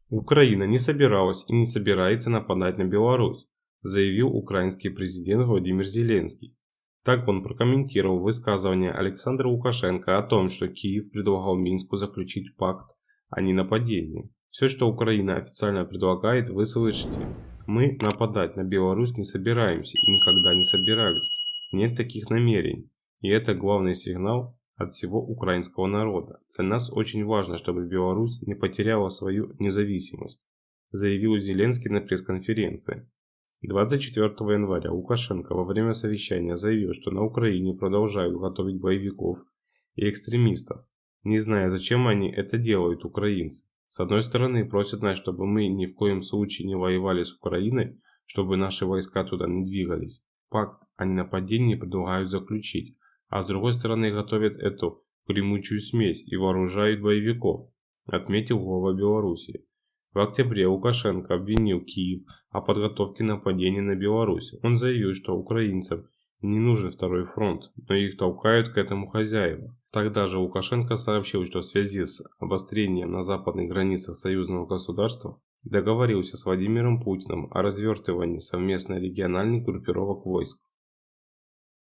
Украина не собиралась и не собирается нападать на Беларусь, заявил украинский президент Владимир Зеленский. Так он прокомментировал высказывание Александра Лукашенко о том, что Киев предлагал Минску заключить пакт о ненападении. Все, что Украина официально предлагает, вы слышите. Мы нападать на Беларусь не собираемся и никогда не собирались. Нет таких намерений. И это главный сигнал от всего украинского народа. Для нас очень важно, чтобы Беларусь не потеряла свою независимость, заявил Зеленский на пресс-конференции. 24 января Лукашенко во время совещания заявил, что на Украине продолжают готовить боевиков и экстремистов, не зная, зачем они это делают, украинцы. С одной стороны, просят нас, чтобы мы ни в коем случае не воевали с Украиной, чтобы наши войска туда не двигались. Пакт о ненападении предлагают заключить, а с другой стороны готовят эту гремучую смесь и вооружают боевиков, отметил глава Беларуси. В октябре Лукашенко обвинил Киев о подготовке нападения на Беларусь. Он заявил, что украинцам не нужен второй фронт, но их толкают к этому хозяева. Тогда же Лукашенко сообщил, что в связи с обострением на западных границах союзного государства договорился с Владимиром Путиным о развертывании совместно региональных группировок войск.